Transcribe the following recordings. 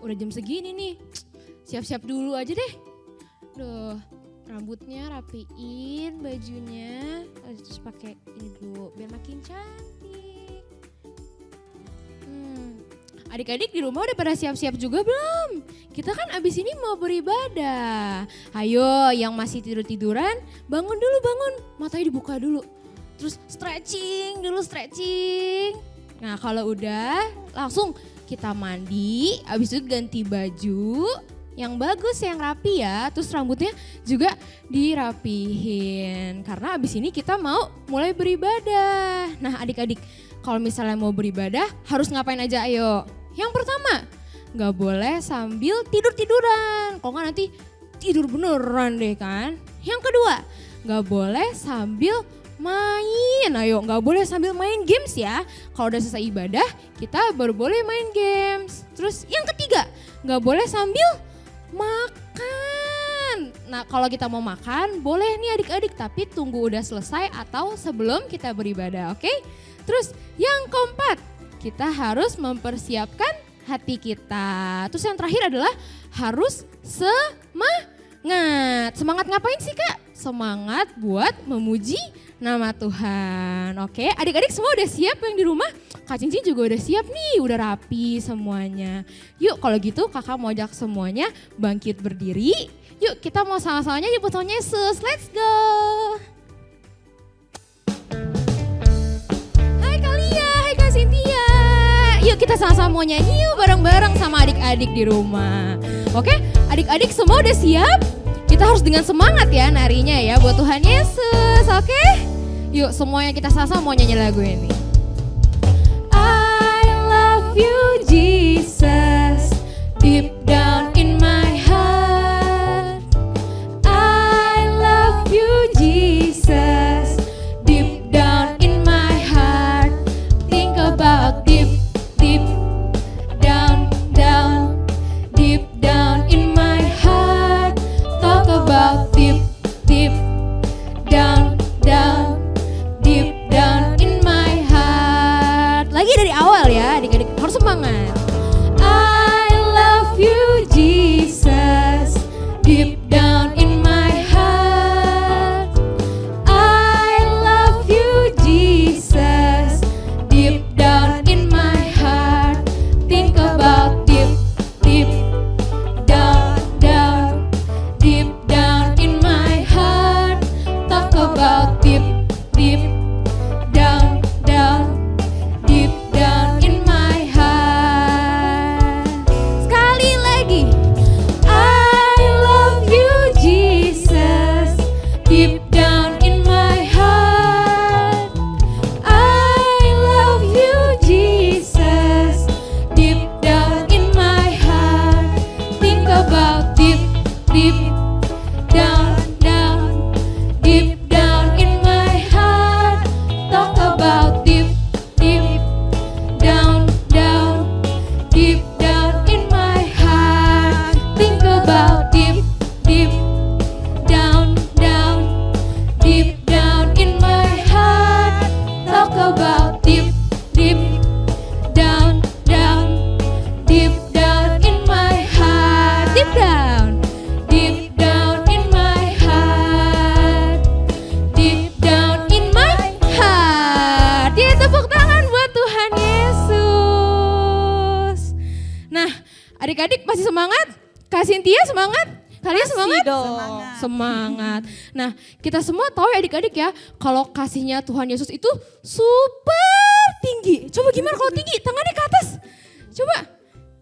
udah jam segini nih. Siap-siap dulu aja deh. Duh, rambutnya rapiin, bajunya terus pakai ini dulu biar makin cantik. Adik-adik di rumah udah pada siap-siap juga belum? Kita kan abis ini mau beribadah. Ayo yang masih tidur-tiduran bangun dulu, bangun. Matanya dibuka dulu. Terus stretching dulu, stretching. Nah kalau udah langsung kita mandi, abis itu ganti baju yang bagus, yang rapi ya. Terus rambutnya juga dirapihin. Karena abis ini kita mau mulai beribadah. Nah adik-adik kalau misalnya mau beribadah harus ngapain aja ayo? Yang pertama, gak boleh sambil tidur-tiduran. Kalau gak nanti tidur beneran deh kan. Yang kedua, gak boleh sambil main. Ayo, gak boleh sambil main games ya. Kalau udah selesai ibadah, kita baru boleh main games. Terus yang ketiga, gak boleh sambil makan. Nah kalau kita mau makan, boleh nih adik-adik. Tapi tunggu udah selesai atau sebelum kita beribadah, oke? Terus yang keempat, kita harus mempersiapkan hati kita. Terus yang terakhir adalah harus semangat. Semangat ngapain sih Kak? Semangat buat memuji nama Tuhan. Oke, adik-adik semua udah siap yang di rumah? Kak Cincin juga udah siap nih, udah rapi semuanya. Yuk kalau gitu kakak mau ajak semuanya bangkit berdiri. Yuk kita mau sama-samanya nyebut nama Yesus, let's go. Hai Kalia, hai Kak Cynthia. Yuk kita sama-sama mau nyanyi yuk bareng-bareng sama adik-adik di rumah. Oke, adik-adik semua udah siap? Kita harus dengan semangat ya narinya ya buat Tuhan Yesus, oke? Yuk semuanya kita sama-sama mau nyanyi lagu ini. I love you Jesus, deep down in my heart. I love you Jesus, deep down in my heart. Think about deep down, deep down in my heart. Talk about deep down, deep down in my heart. Lagi dari awal ya adik-adik, harus semangat. I love you Jesus, deep down in my heart. I love you Jesus, deep down in my heart. Think about deep down, deep down in my heart. Talk about deep down, deep down in my heart. Sekali lagi. I love you Jesus, deep down in my heart. I love you Jesus, deep down in my heart. Think about deep down, deep down in my heart. Talk about deep down, deep down in my heart. Think about deep down, deep down in my heart. Talk about deep down, deep down in my heart. Deep down in my heart. Deep down in my heart. Ya tepuk tangan buat Tuhan Yesus. Nah adik-adik masih semangat? Kak Cynthia semangat? Kalian semangat? Semangat. Nah kita semua tahu ya adik-adik ya, kalau kasihnya Tuhan Yesus itu super tinggi. Coba gimana kalau tinggi? Tangannya ke atas. Coba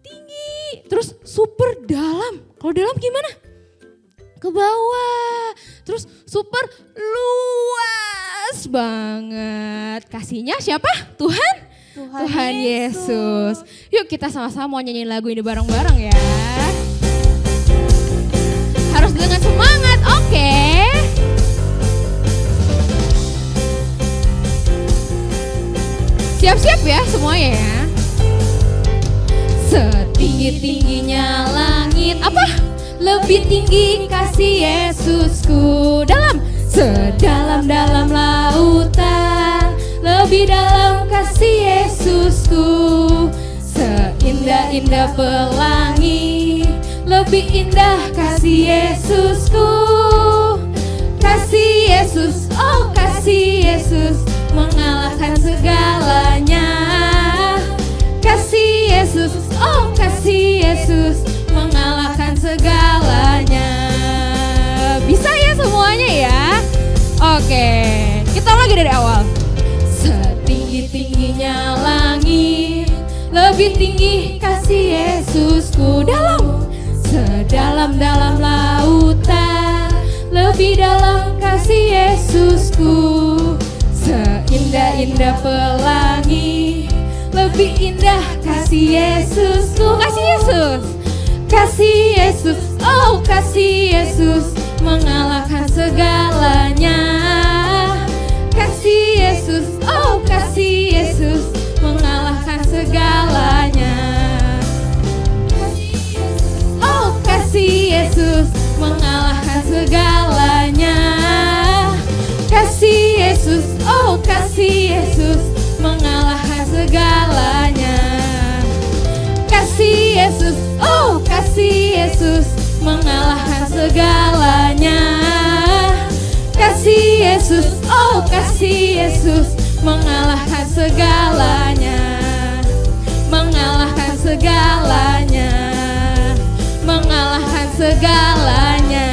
tinggi. Terus super dalam. Kalau dalam gimana? Ke bawah. Terus super luas banget. Kasihnya siapa? Tuhan Yesus. Yuk kita sama-sama mau nyanyiin lagu ini bareng-bareng ya. Harus dengan semangat, oke? Siap-siap ya semuanya ya. Setinggi-tingginya langit, apa? Lebih tinggi kasih Yesusku. Dalam, sedalam-dalam lautan, lebih dalam kasih Yesusku. Seindah Indah-indah pelangi, lebih indah kasih Yesusku. Kasih Yesus, oh kasih Yesus, mengalahkan segalanya. Kasih Yesus, oh kasih Yesus, mengalahkan segalanya. Bisa ya semuanya ya? Oke, kita lagi dari awal. Setinggi-tingginya langit, lebih tinggi kasih Yesusku. Sedalam-dalam lautan, lebih dalam kasih Yesusku. Seindah-indah pelangi, lebih indah kasih Yesusku. Kasih Yesus, kasih Yesus, oh kasih Yesus, mengalahkan segalanya. Kasih Yesus, oh kasih Yesus, mengalahkan segalanya. Oh kasih Yesus, mengalahkan segalanya. Kasih Yesus, oh kasih Yesus, mengalahkan segalanya. Kasih Yesus, oh kasih Yesus, mengalahkan segalanya. Kasih Yesus, oh kasih Yesus, mengalahkan segalanya. Mengalahkan segalanya. Mengalahkan segalanya.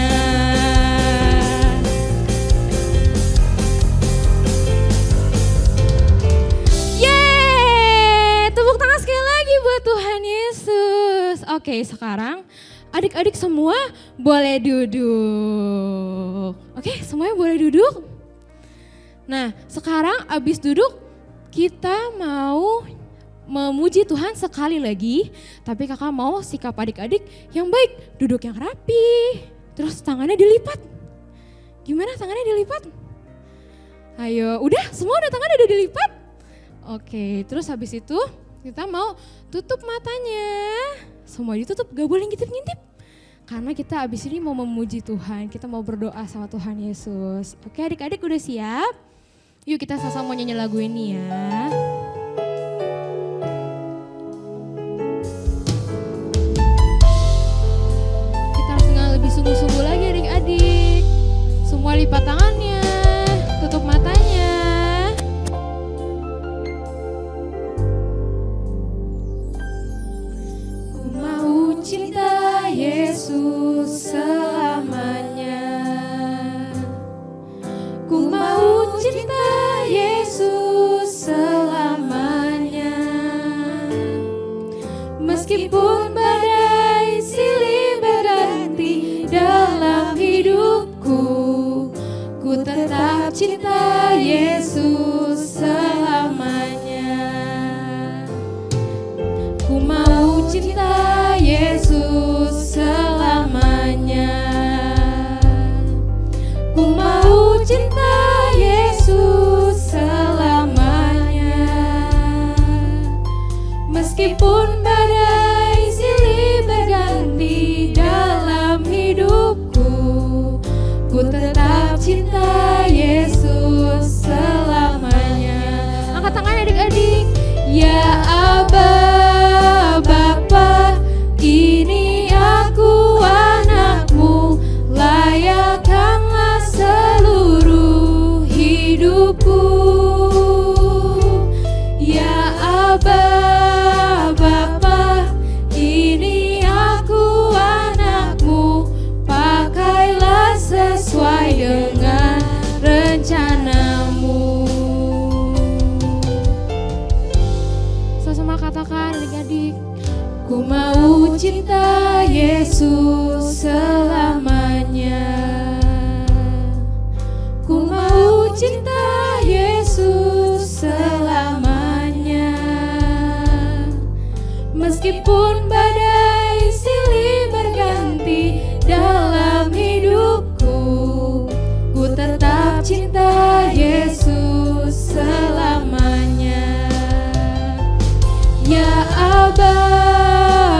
Yeay, tepuk tangan sekali lagi buat Tuhan Yesus. Oke, sekarang adik-adik semua boleh duduk. Oke, semuanya boleh duduk. Nah, sekarang abis duduk kita mau memuji Tuhan sekali lagi. Tapi kakak mau sikap adik-adik yang baik. Duduk yang rapi. Terus tangannya dilipat. Gimana tangannya dilipat? Ayo, udah semua udah tangannya udah dilipat? Oke, terus habis itu kita mau tutup matanya. Semua ditutup, gak boleh ngintip-ngintip. Karena kita abis ini mau memuji Tuhan, kita mau berdoa sama Tuhan Yesus. Oke adik-adik udah siap? Yuk kita sama-sama mau nyanyi lagu ini ya. Kita harus dengan lebih sungguh-sungguh lagi adik-adik. Semua lipat tangannya, tutup matanya. Ku mau cinta Yesus selamanya. Ku mau cinta Yesus selamanya. Meskipun badai silih berganti dalam hidupku, ku tetap cinta Yesus selamanya. Ku mau cinta Yesus selamanya. Ku mau cinta Yesus selamanya. Meskipun badai silih berganti dalam hidupku, ku tetap cinta Yesus selamanya. Angkat tangannya adik-adik. Ya Aba, Bapa, ini aku anakmu, layakkanlah seluruh hidupku. Ya Aba, Bapa, ini aku anakmu, pakailah sesuai dengan rencanamu. Sama-sama katakan adik-adik. Ku mau cinta Yesus selamanya. Ku mau cinta Yesus selamanya. Meskipun badai silih berganti dalam hidupku, ku tetap cinta Yesus selamanya. Ya Aba,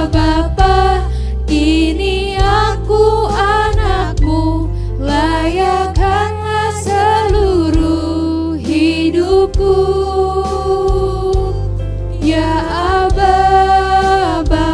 Bapa, ini aku anakmu, layakkanlah seluruh hidupku. Ya Aba, Bapa,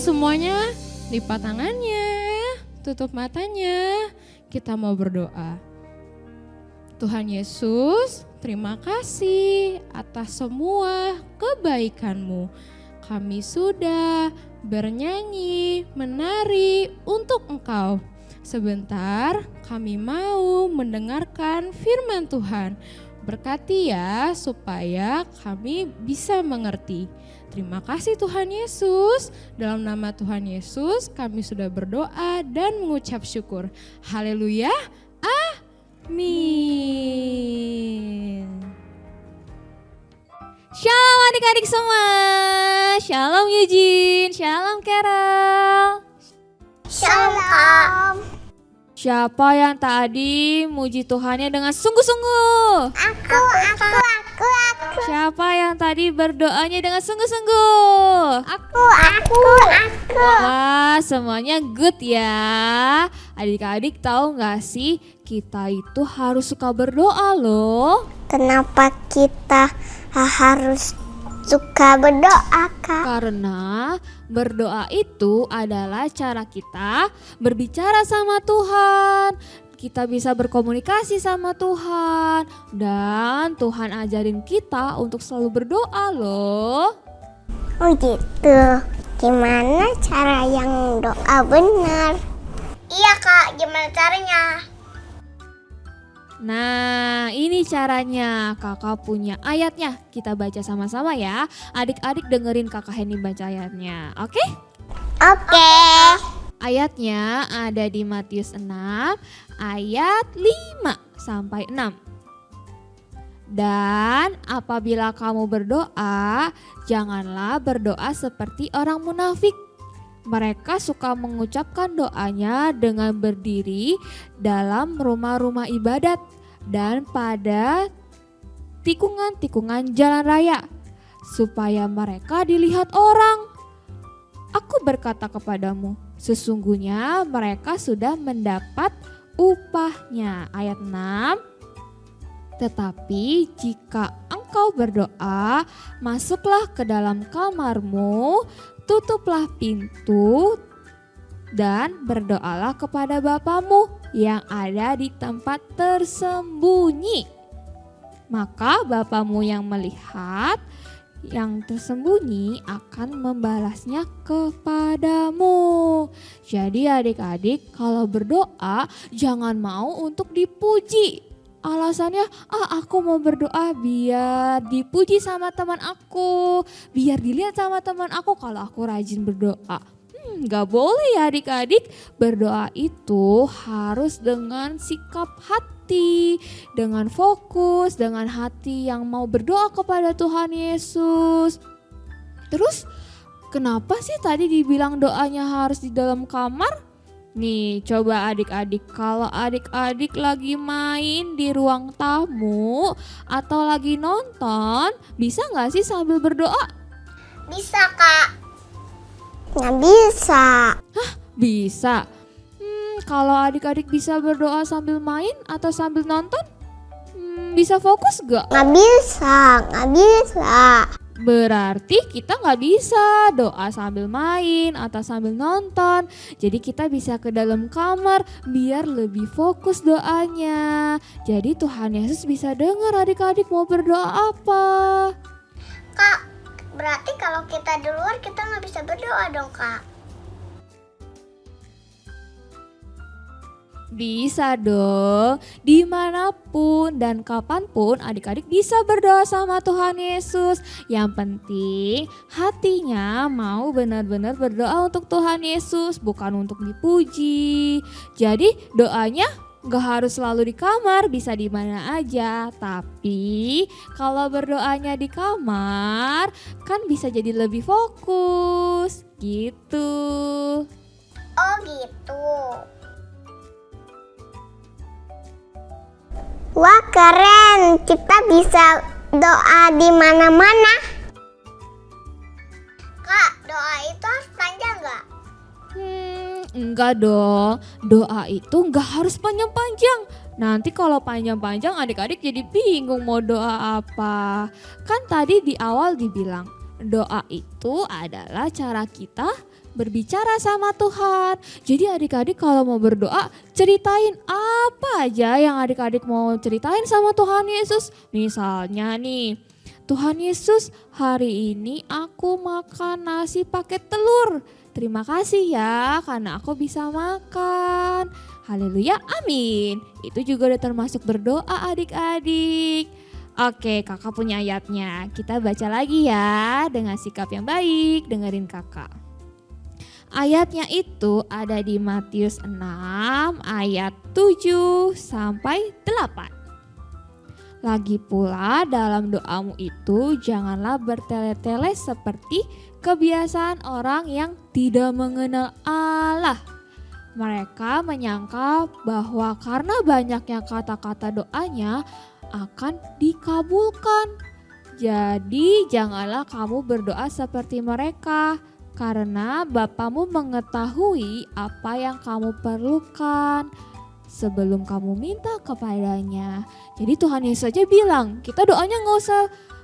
semuanya lipat tangannya, tutup matanya. Kita mau berdoa. Tuhan Yesus, terima kasih atas semua kebaikan-Mu. Kami sudah bernyanyi, menari untuk Engkau. Sebentar kami mau mendengarkan firman Tuhan. Berkati ya supaya kami bisa mengerti. Terima kasih Tuhan Yesus. Dalam nama Tuhan Yesus kami sudah berdoa dan mengucap syukur. Haleluya. Amin. Shalom adik-adik semua. Shalom Eugene, shalom Carol. Shalom. Siapa yang tadi muji Tuhannya dengan sungguh-sungguh? Aku. Siapa yang tadi berdoanya dengan sungguh-sungguh? Aku. Wah, semuanya good ya. Adik-adik tahu gak sih, kita itu harus suka berdoa loh. Kenapa kita harus suka berdoa, Kak? Karena berdoa itu adalah cara kita berbicara sama Tuhan. Kita bisa berkomunikasi sama Tuhan. Dan Tuhan ajarin kita untuk selalu berdoa loh. Oh gitu. Gimana cara yang doa benar? Iya, Kak. Gimana caranya? Nah, ini caranya. Kakak punya ayatnya. Kita baca sama-sama ya. Adik-adik dengerin Kakak Henny baca ayatnya. Oke? Oke. Ayatnya ada di Matius 6 ayat 5 sampai 6. Dan apabila kamu berdoa, janganlah berdoa seperti orang munafik. Mereka suka mengucapkan doanya dengan berdiri dalam rumah-rumah ibadat dan pada tikungan-tikungan jalan raya, supaya mereka dilihat orang. Aku berkata kepadamu, sesungguhnya mereka sudah mendapat upahnya. Ayat 6. Tetapi jika engkau berdoa, masuklah ke dalam kamarmu, tutuplah pintu dan berdoalah kepada Bapamu yang ada di tempat tersembunyi. Maka Bapamu yang melihat yang tersembunyi akan membalasnya kepadamu. Jadi adik-adik, kalau berdoa jangan mau untuk dipuji. Alasannya, aku mau berdoa biar dipuji sama teman aku, biar dilihat sama teman aku kalau aku rajin berdoa. Gak boleh ya adik-adik, berdoa itu harus dengan sikap hati, dengan fokus, dengan hati yang mau berdoa kepada Tuhan Yesus. Terus kenapa sih tadi dibilang doanya harus di dalam kamar? Nih coba adik-adik, kalau adik-adik lagi main di ruang tamu atau lagi nonton, bisa gak sih sambil berdoa? Bisa, Kak. Nggak bisa. Bisa. Kalau adik-adik bisa berdoa sambil main atau sambil nonton, bisa fokus gak? Nggak bisa. Berarti kita gak bisa doa sambil main atau sambil nonton. Jadi kita bisa ke dalam kamar biar lebih fokus doanya. Jadi Tuhan Yesus bisa dengar adik-adik mau berdoa apa. Kak, berarti kalau kita di luar kita nggak bisa berdoa dong, Kak? Bisa dong, dimanapun dan kapanpun adik-adik bisa berdoa sama Tuhan Yesus. Yang penting hatinya mau benar-benar berdoa untuk Tuhan Yesus, bukan untuk dipuji. Jadi doanya gak harus selalu di kamar, bisa di mana aja. Tapi kalau berdoanya di kamar kan bisa jadi lebih fokus gitu. Oh gitu. Wah keren, kita bisa doa di mana-mana. Kak, doa itu harus panjang nggak? Enggak dong, doa itu enggak harus panjang-panjang. Nanti kalau panjang-panjang adik-adik jadi bingung mau doa apa. Kan tadi di awal dibilang doa itu adalah cara kita berbicara sama Tuhan. Jadi adik-adik kalau mau berdoa, ceritain apa aja yang adik-adik mau ceritain sama Tuhan Yesus. Misalnya nih, Tuhan Yesus, hari ini aku makan nasi pakai telur. Terima kasih ya karena aku bisa makan. Haleluya, amin. Itu juga udah termasuk berdoa adik-adik. Oke, kakak punya ayatnya. Kita baca lagi ya dengan sikap yang baik, dengerin kakak. Ayatnya itu ada di Matius 6 ayat 7 sampai 8. Lagi pula dalam doamu itu janganlah bertele-tele seperti kebiasaan orang yang tidak mengenal Allah. Mereka menyangka bahwa karena banyaknya kata-kata doanya akan dikabulkan. Jadi janganlah kamu berdoa seperti mereka, karena Bapamu mengetahui apa yang kamu perlukan sebelum kamu minta kepadanya. Jadi Tuhan Yesus aja bilang, kita doanya nggak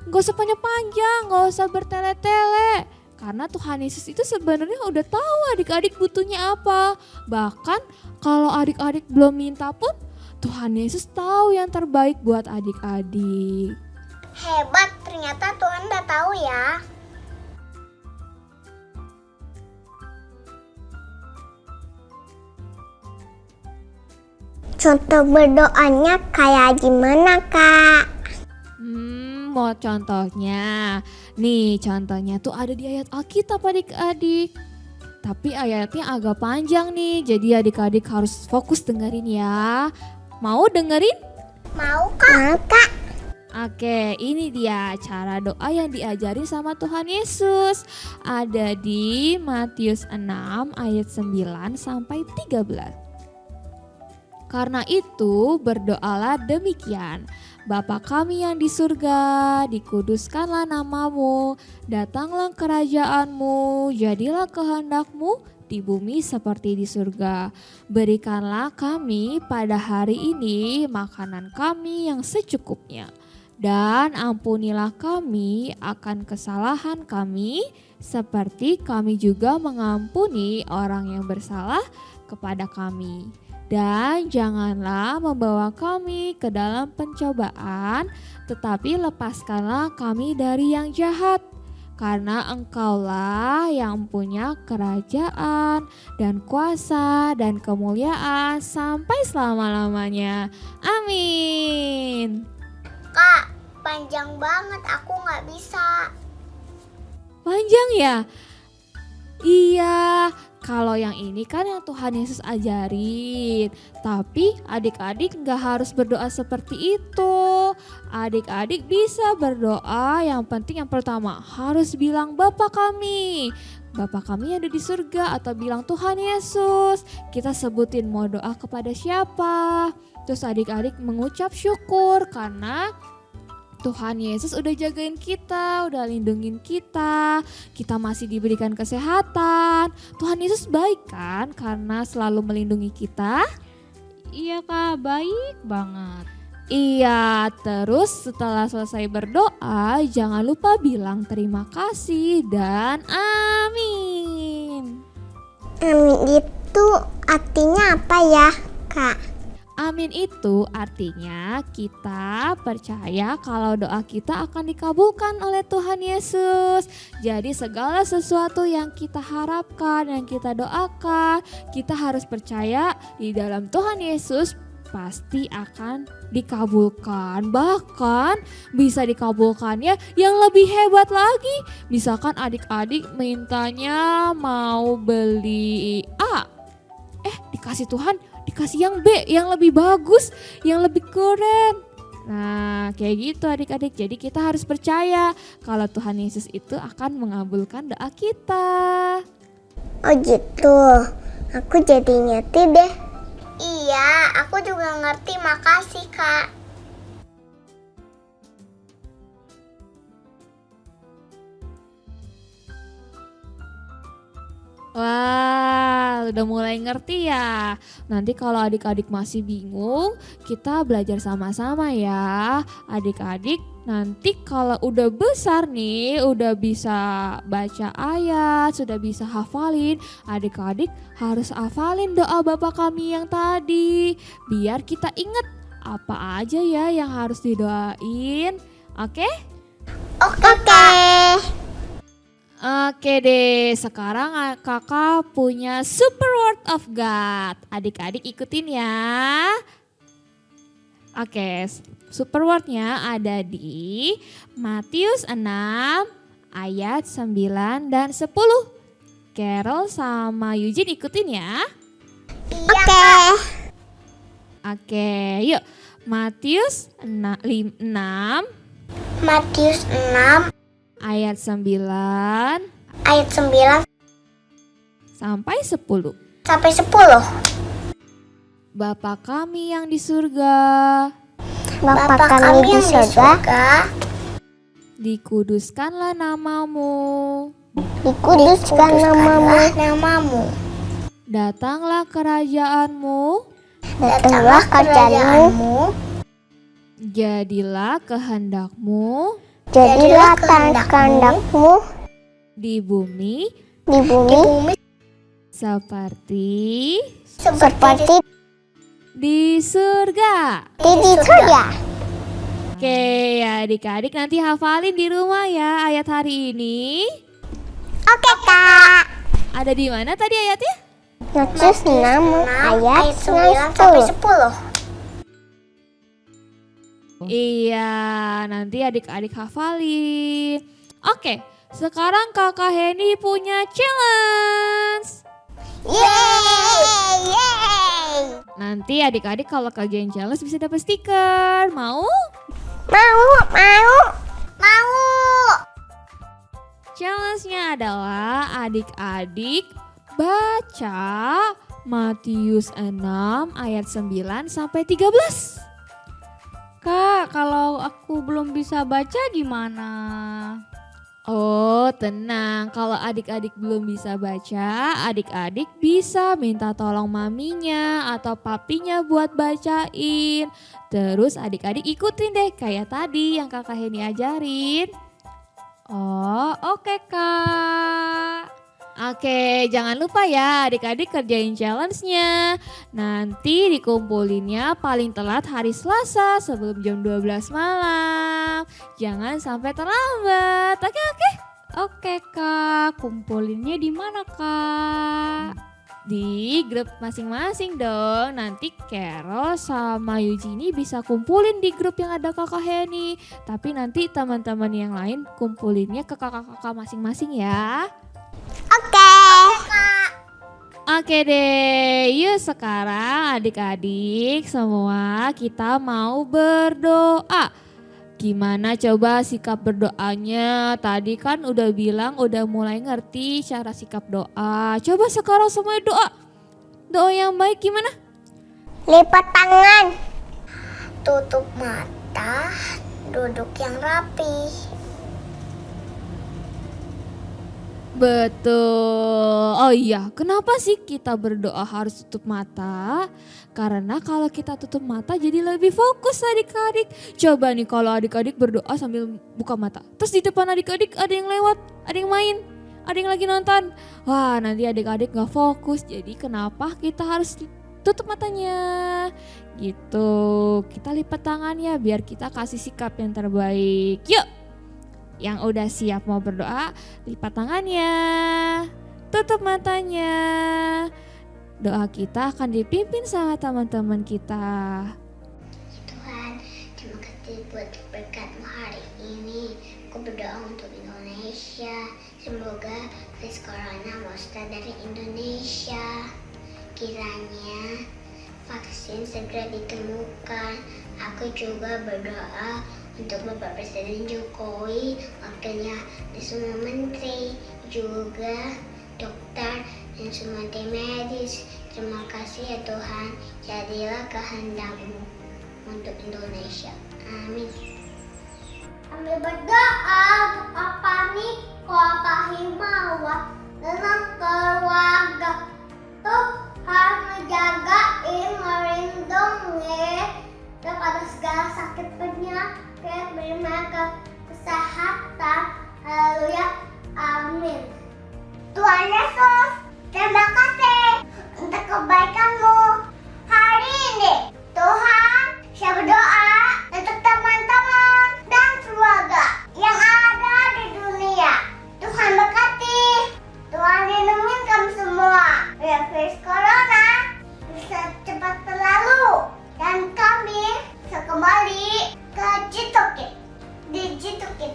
usah panjang-panjang, nggak usah bertele-tele. Karena Tuhan Yesus itu sebenarnya udah tahu adik-adik butuhnya apa. Bahkan kalau adik-adik belum minta pun, Tuhan Yesus tahu yang terbaik buat adik-adik. Hebat, ternyata Tuhan udah tahu ya. Contoh berdoanya kayak gimana, Kak? Mau contohnya. Nih contohnya tuh ada di ayat Alkitab adik-adik. Tapi ayatnya agak panjang nih, jadi adik-adik harus fokus dengerin ya. Mau dengerin? Mau, Kak? Mau, Kak. Oke, ini dia cara doa yang diajarin sama Tuhan Yesus. Ada di Matius 6 ayat 9 sampai 13. Karena itu berdoalah demikian. Bapa kami yang di surga, dikuduskanlah namamu, datanglah kerajaanmu, jadilah kehendakmu di bumi seperti di surga. Berikanlah kami pada hari ini makanan kami yang secukupnya. Dan ampunilah kami akan kesalahan kami, seperti kami juga mengampuni orang yang bersalah kepada kami. Dan janganlah membawa kami ke dalam pencobaan, tetapi lepaskanlah kami dari yang jahat. Karena Engkaulah yang punya kerajaan dan kuasa dan kemuliaan sampai selama-lamanya. Amin. Kak, panjang banget, aku nggak bisa. Panjang ya? Iya, kalau yang ini kan yang Tuhan Yesus ajarin. Tapi adik-adik gak harus berdoa seperti itu. Adik-adik bisa berdoa, yang penting yang pertama harus bilang Bapa kami. Bapa kami yang ada di surga, atau bilang Tuhan Yesus. Kita sebutin mau doa kepada siapa. Terus adik-adik mengucap syukur karena Tuhan Yesus udah jagain kita, udah lindungin kita masih diberikan kesehatan. Tuhan Yesus baik kan karena selalu melindungi kita. Iya Kak, baik banget. Iya, terus setelah selesai berdoa jangan lupa bilang terima kasih dan amin. Amin itu artinya apa ya, Kak? Amin itu artinya kita percaya kalau doa kita akan dikabulkan oleh Tuhan Yesus. Jadi segala sesuatu yang kita harapkan, yang kita doakan, kita harus percaya di dalam Tuhan Yesus pasti akan dikabulkan. Bahkan bisa dikabulkannya yang lebih hebat lagi. Misalkan adik-adik mintanya mau beli A, dikasih Tuhan dikasih yang B, yang lebih bagus, yang lebih keren. Nah kayak gitu adik-adik. Jadi kita harus percaya kalau Tuhan Yesus itu akan mengabulkan doa kita. Oh gitu, aku jadi ngerti deh. Iya, aku juga ngerti, makasih Kak. Wah, udah mulai ngerti ya. Nanti kalau adik-adik masih bingung, kita belajar sama-sama ya. Adik-adik nanti kalau udah besar nih, udah bisa baca ayat, sudah bisa hafalin, adik-adik harus hafalin doa Bapa Kami yang tadi. Biar kita ingat apa aja ya yang harus didoain. Oke? Oke. Oke deh, sekarang kakak punya super word of God. Adik-adik ikutin ya. Oke, super wordnya ada di Matius 6 ayat 9 dan 10. Carol sama Eugene ikutin ya. Oke. Oke, yuk. Matius 6 Matius 6 ayat 9 ayat 9 sampai 10. sampai 10. Bapa kami yang di surga, Bapa kami yang di surga, dikuduskanlah namamu, dikuduskan namamu. datanglah kerajaanmu, Datanglah kerajaanmu. jadilah kehendakmu Jadilah kehendakmu di bumi di bumi seperti seperti di surga. di surga. Oke, adik-adik nanti hafalin di rumah ya ayat hari ini. Oke, Kak. Ada di mana tadi ayatnya? Matius 6 ayat 9 sampai 10. Iya, nanti adik-adik hafalin. Oke, sekarang kakak Heni punya challenge. Yeay! Nanti adik-adik kalau kerjain challenge bisa dapat stiker. Mau? Mau. Challenge-nya adalah adik-adik baca Matius 6 ayat 9 sampai 13. Kak, kalau aku belum bisa baca gimana? Oh, tenang. Kalau adik-adik belum bisa baca, adik-adik bisa minta tolong maminya atau papinya buat bacain. Terus adik-adik ikutin deh kayak tadi yang kakak Heni ajarin. Oh, oke Kak. Oke, jangan lupa ya adik-adik kerjain challenge-nya. Nanti dikumpulinnya paling telat hari Selasa sebelum jam 12 malam. Jangan sampai terlambat. Oke. Oke Kak, kumpulinnya di mana Kak? Di grup masing-masing dong. Nanti Carol sama Eugenie bisa kumpulin di grup yang ada kakak Heni. Tapi nanti teman-teman yang lain kumpulinnya ke kakak-kakak masing-masing ya. Oke. Oke deh, yuk sekarang adik-adik semua kita mau berdoa. Gimana coba sikap berdoanya? Tadi kan udah bilang udah mulai ngerti cara sikap doa. Coba sekarang semua doa. Doa yang baik gimana? Lipat tangan. Tutup mata. Duduk yang rapi. Betul. Oh iya, kenapa sih kita berdoa harus tutup mata? Karena kalau kita tutup mata jadi lebih fokus adik-adik. Coba nih kalau adik-adik berdoa sambil buka mata. Terus di depan adik-adik ada yang lewat, ada yang main, ada yang lagi nonton. Wah, nanti adik-adik gak fokus. Jadi kenapa kita harus tutup matanya? Gitu. Kita lipat tangannya biar kita kasih sikap yang terbaik. Yuk. Yang udah siap mau berdoa, lipat tangannya, tutup matanya. Doa kita akan dipimpin sama teman-teman kita. Tuhan, terima kasih buat berkat-Mu hari ini. Aku berdoa untuk Indonesia. Semoga virus corona musnah dari Indonesia. Kiranya vaksin segera ditemukan. Aku juga berdoa untuk Bapak Presiden Jokowi, wakilnya dan semua menteri, juga dokter dan semua tim medis. Terima kasih ya Tuhan, jadilah kehendak-Mu untuk Indonesia. Amin. Kami berdoa untuk Papa Niko, Pak Himawan, Memang keluarga tuh harus ngejagain, melindungi daripada segala sakit penyakit, beri mereka kesehatan. Haleluya, amin. Tuhan Yesus, terima kasih untuk kebaikan-Mu. Hari ini Tuhan, saya berdoa untuk teman-teman dan keluarga yang ada di dunia. Tuhan berkati, Tuhan lindungi kami semua. Biar virus corona bisa cepat berlalu dan kami bisa kembali ke Jitukit. Di Jitukit,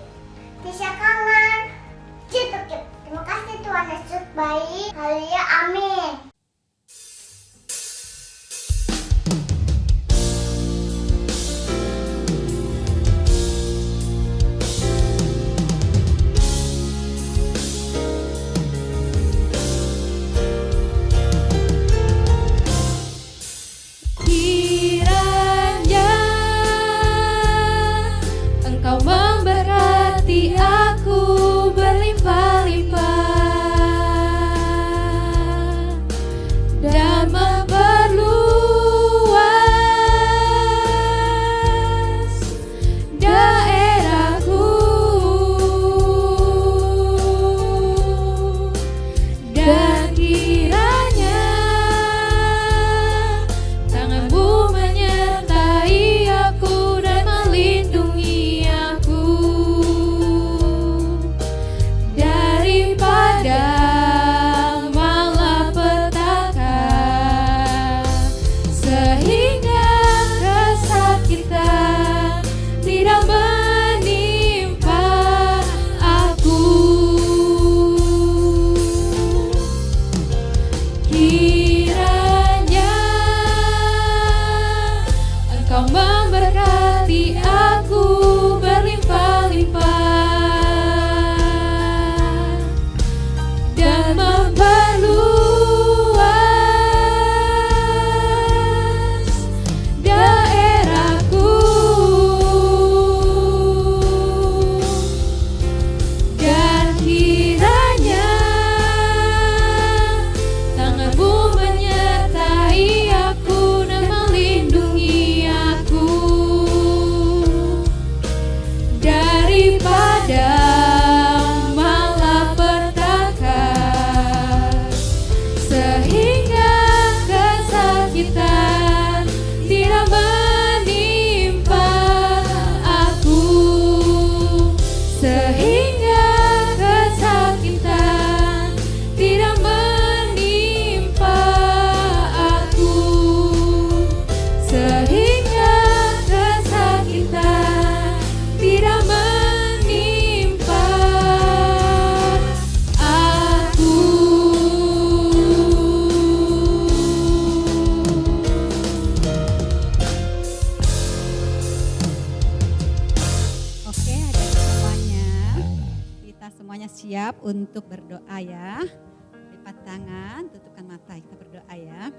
Kisah Kangen Jitukit. Terima kasih Tuhan Yesus baik. Haleluya, amin. Kiranya Engkau memberkati aku berlimpah-limpah dan memperluas daerahku, dan kiranya tangan-Mu menyertai aku dan melindungi aku daripada malapetaka, sehingga kesakitan tidak menimpa aku. Kiranya Engkau memberkati aku berlimpah-limpah dan memperluas daerahku, dan kiranya tangan-Mu menyertai aku dan melindungi aku daripada malapetaka, sehingga kesakitan tidak menimpa aku, sehingga kesakitan tidak menimpa aku, sehingga kesakitan tidak menimpa aku. Oke, adik semuanya, kita semuanya siap untuk berdoa ya. Lipat tangan, tutupkan mata, kita berdoa ya.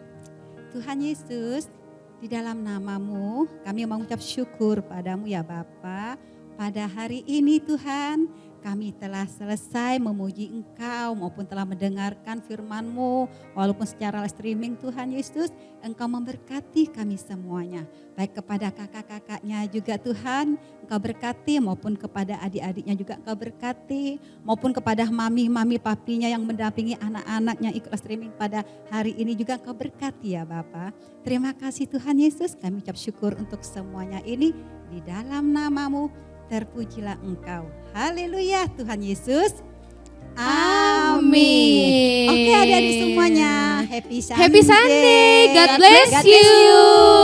Tuhan Yesus, di dalam nama-Mu kami mengucap syukur padamu ya Bapa. Pada hari ini Tuhan, kami telah selesai memuji Engkau maupun telah mendengarkan firman-Mu. Walaupun secara live streaming Tuhan Yesus, Engkau memberkati kami semuanya. Baik kepada kakak-kakaknya juga Tuhan, Engkau berkati, maupun kepada adik-adiknya juga Engkau berkati, maupun kepada mami-mami papinya yang mendampingi anak-anaknya ikut live streaming pada hari ini juga Engkau berkati ya Bapa. Terima kasih Tuhan Yesus, kami ucap syukur untuk semuanya ini di dalam nama-Mu. Terpujilah Engkau. Haleluya Tuhan Yesus. Amin. Oke adik-adik semuanya, happy Sunday. Happy Sunday, God God bless bless you.